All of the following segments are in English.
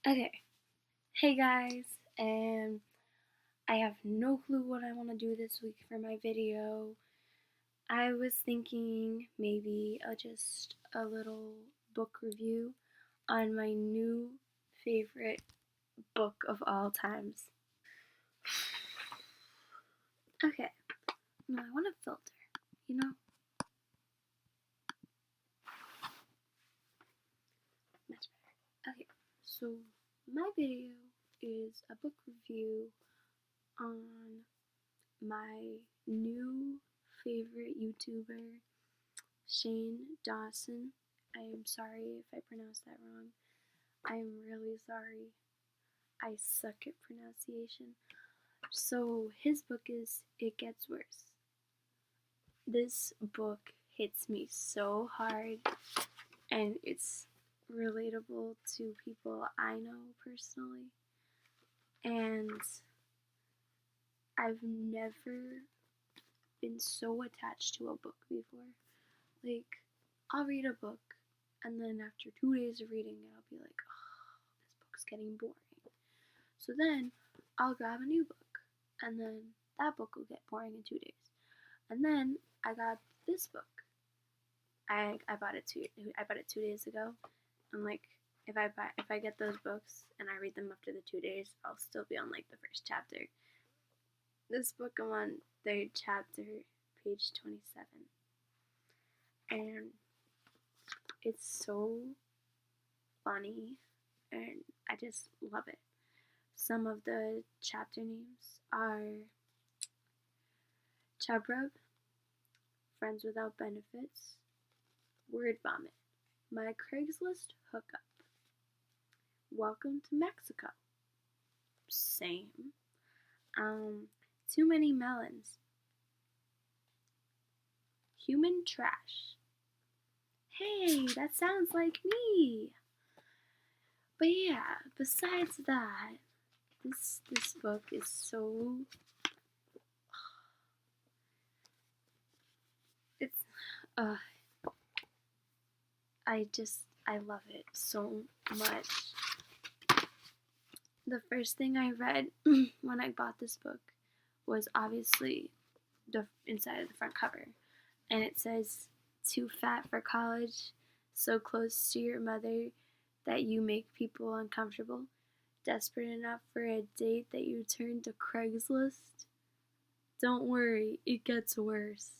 Okay, hey guys, and I have no clue what I want to do this week for my video. I was thinking maybe just a little book review on my new favorite book of all times. Okay, now I want to filter, you know? Much better. Okay, so my video is a book review on my new favorite YouTuber, Shane Dawson. I am sorry if I pronounced that wrong. I am really sorry. I suck at pronunciation. So his book is It Gets Worse. This book hits me so hard, and it's relatable to people I know personally. And I've never been so attached to a book before. Like, I'll read a book, and then after 2 days of reading it, I'll be like, oh, this book's getting boring. So then I'll grab a new book, and then that book will get boring in 2 days. And then I got this book. I bought it 2 days ago. And like, if I get those books and I read them after the 2 days, I'll still be on like the first chapter. This book, I'm on third chapter, page 27. And it's so funny, and I just love it. Some of the chapter names are Chub Rub, Friends Without Benefits, Word Vomit, My Craigslist Hookup, Welcome to Mexico, Same, Too Many Melons, Human Trash. Hey, that sounds like me. But yeah, besides that, this book is so it's I love it so much. The first thing I read when I bought this book was obviously the inside of the front cover, and it says, "Too fat for college, so close to your mother that you make people uncomfortable, desperate enough for a date that you turn to Craigslist? Don't worry, it gets worse."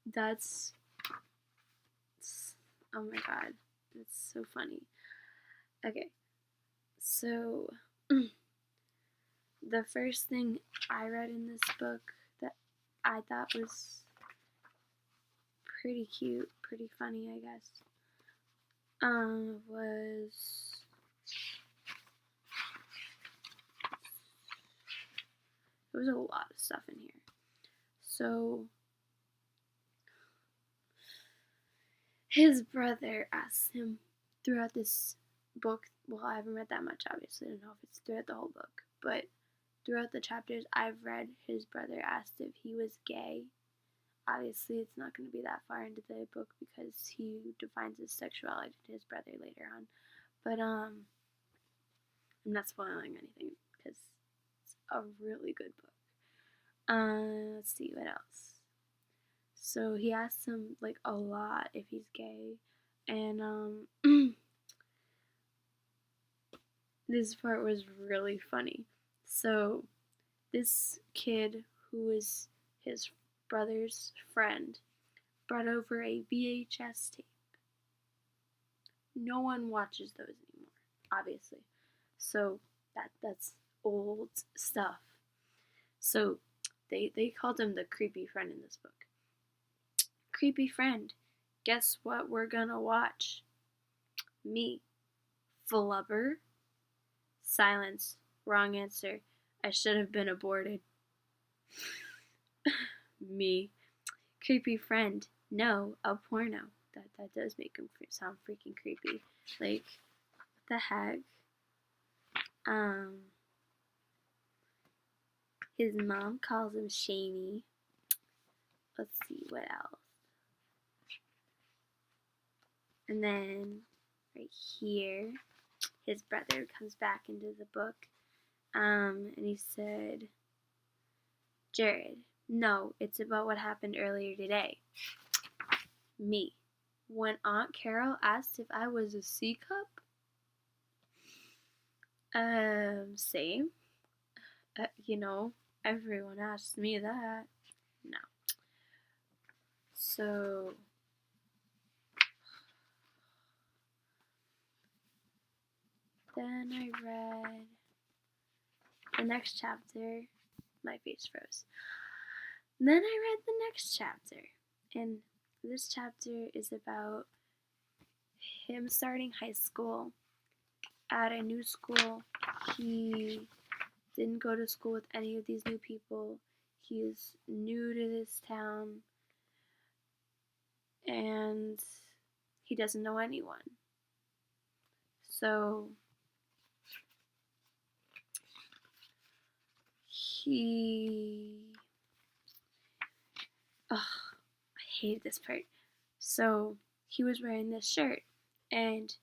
That's, oh my god, that's so funny. Okay, so the first thing I read in this book that I thought was pretty cute, pretty funny, I guess, was there was a lot of stuff in here. So his brother asks him throughout this book, well, I haven't read that much, obviously, I don't know if it's throughout the whole book, but throughout the chapters I've read, his brother asked if he was gay. Obviously, it's not going to be that far into the book because he defines his sexuality to his brother later on. But I'm not spoiling anything because it's a really good book. Let's see what else. So he asks him like a lot if he's gay, and this part was really funny. So this kid who is his brother's friend brought over a VHS tape. No one watches those anymore, obviously. So that's old stuff. So they called him the creepy friend in this book. Creepy friend, guess what we're gonna watch? Me. Flubber. Silence. Wrong answer. I should have been aborted. Me. Creepy friend. No, a porno. That does make him sound freaking creepy. Like, what the heck? His mom calls him Shaney. Let's see what else. And then right here, his brother comes back into the book, and he said, Jared, no, it's about what happened earlier today. Me. When Aunt Carol asked if I was a C cup, same. Everyone asks me that. No. So, then I read the next chapter. My face froze. Then I read the next chapter. And this chapter is about him starting high school at a new school. He didn't go to school with any of these new people. He is new to this town, and he doesn't know anyone. So I hated this part. So he was wearing this shirt, and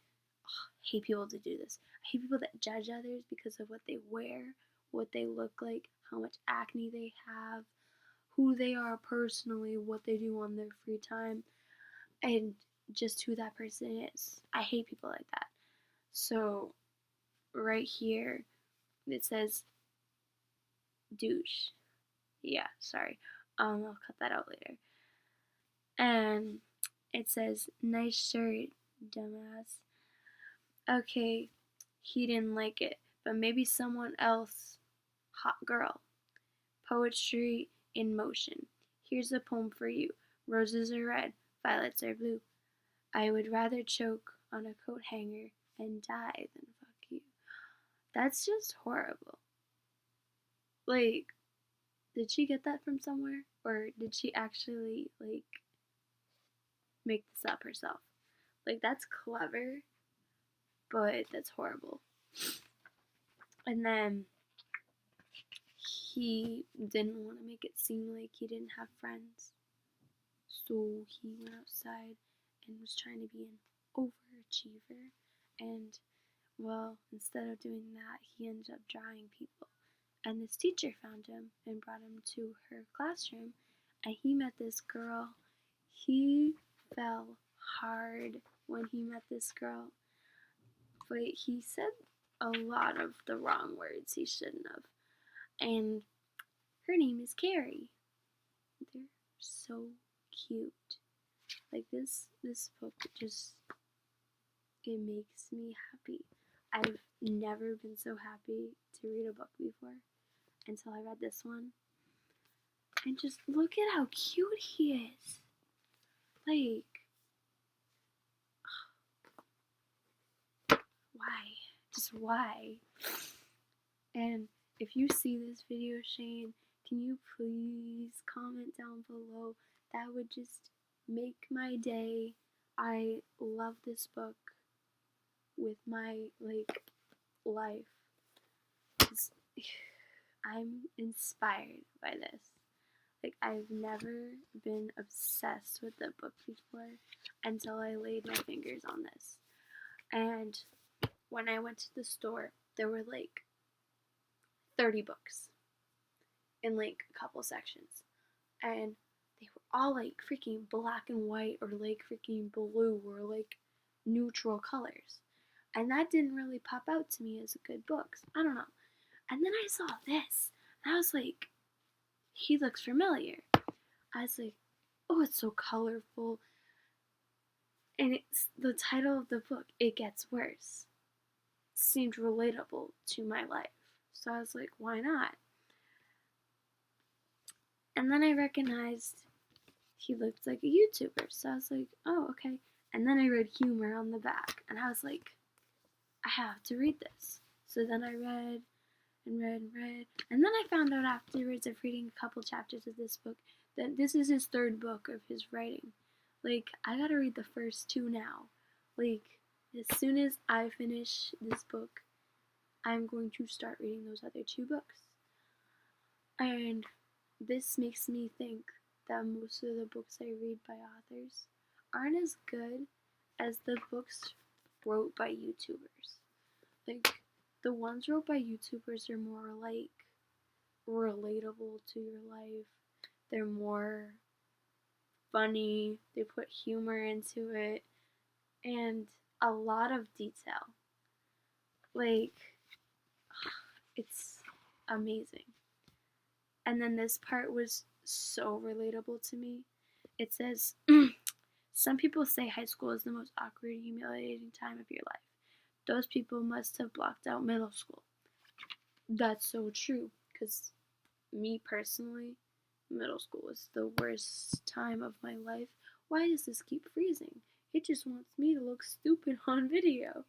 I hate people that do this. I hate people that judge others because of what they wear, what they look like, how much acne they have, who they are personally, what they do on their free time, and just who that person is. I hate people like that. So right here it says douche. Yeah, sorry. I'll cut that out later. And it says, nice shirt, dumbass. Okay, he didn't like it, but maybe someone else. Hot girl. Poetry in motion. Here's a poem for you. Roses are red, violets are blue. I would rather choke on a coat hanger and die than fuck you. That's just horrible. Like, did she get that from somewhere? Or did she actually, make this up herself? That's clever, but that's horrible. And then he didn't want to make it seem like he didn't have friends. So he went outside and was trying to be an overachiever. And, well, instead of doing that, he ended up drawing people. And this teacher found him and brought him to her classroom. And he met this girl. He fell hard when he met this girl. But he said a lot of the wrong words he shouldn't have. And her name is Carrie. They're so cute. This book just, it makes me happy. I've never been so happy to read a book before until I read this one. And just look at how cute he is. Why? Just why? And if you see this video, Shane, can you please comment down below? That would just make my day. I love this book with my, life. I'm inspired by this. I've never been obsessed with the book before until I laid my fingers on this. And when I went to the store, there were 30 books in a couple sections. And they were all freaking black and white or freaking blue or neutral colors. And that didn't really pop out to me as good books. I don't know. And then I saw this. And I was like, he looks familiar. I was like, oh, it's so colorful. And it's the title of the book, It Gets Worse. It seemed relatable to my life. So I was like, why not? And then I recognized he looked like a YouTuber. So I was like, oh, okay. And then I read humor on the back. And I was like, I have to read this. So then I read and read and read. And then I found out afterwards of reading a couple chapters of this book that this is his third book of his writing. I gotta read the first two now. As soon as I finish this book, I'm going to start reading those other two books. And this makes me think that most of the books I read by authors aren't as good as the books wrote by YouTubers. Like, the ones wrote by YouTubers are more like relatable to your life. They're more funny, they put humor into it, and a lot of detail. Like, it's amazing. And then this part was so relatable to me. It says, some people say high school is the most awkward, humiliating time of your life. Those people must have blocked out middle school. That's so true, because me personally, middle school was the worst time of my life. Why does this keep freezing? It just wants me to look stupid on video.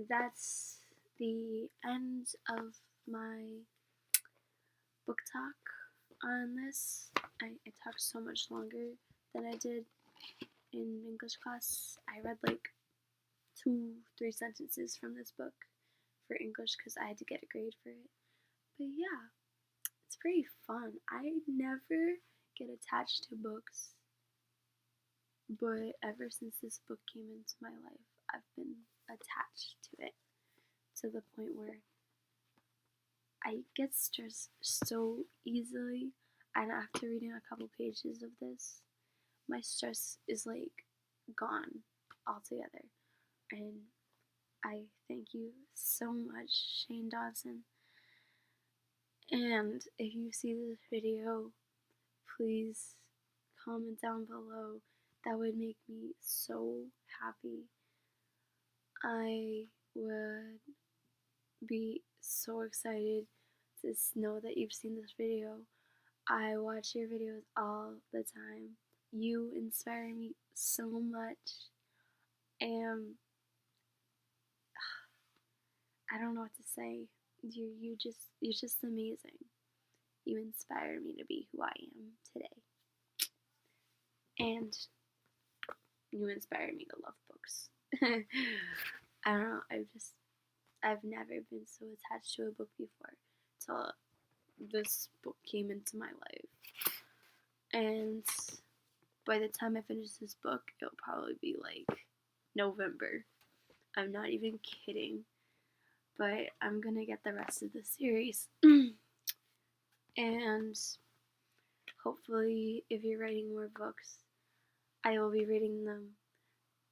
That's the end of my book talk on this. I talked so much longer than I did in English class. I read like 2-3 sentences from this book for English because I had to get a grade for it. But yeah, it's pretty fun. I never get attached to books, but ever since this book came into my life, I've been attached to it to the point where I get stressed so easily, and after reading a couple pages of this, my stress is like gone altogether. And I thank you so much, Shane Dawson. And if you see this video, please comment down below. That would make me so happy. I would be so excited to know that you've seen this video. I watch your videos all the time. You inspire me so much, and I don't know what to say. You're just amazing. You inspire me to be who I am today, and you inspire me to love books. I don't know. I've never been so attached to a book before till this book came into my life. And by the time I finish this book, it'll probably be like November. I'm not even kidding. But I'm gonna get the rest of the series. And hopefully, if you're writing more books, I will be reading them.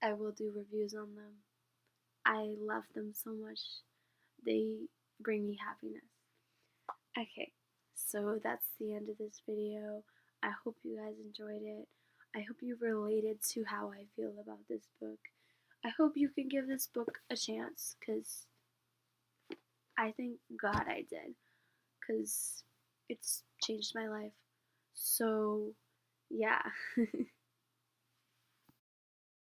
I will do reviews on them. I love them so much. They bring me happiness. Okay, so that's the end of this video. I hope you guys enjoyed it. I hope you related to how I feel about this book. I hope you can give this book a chance, because I thank God I did, because it's changed my life. So, yeah.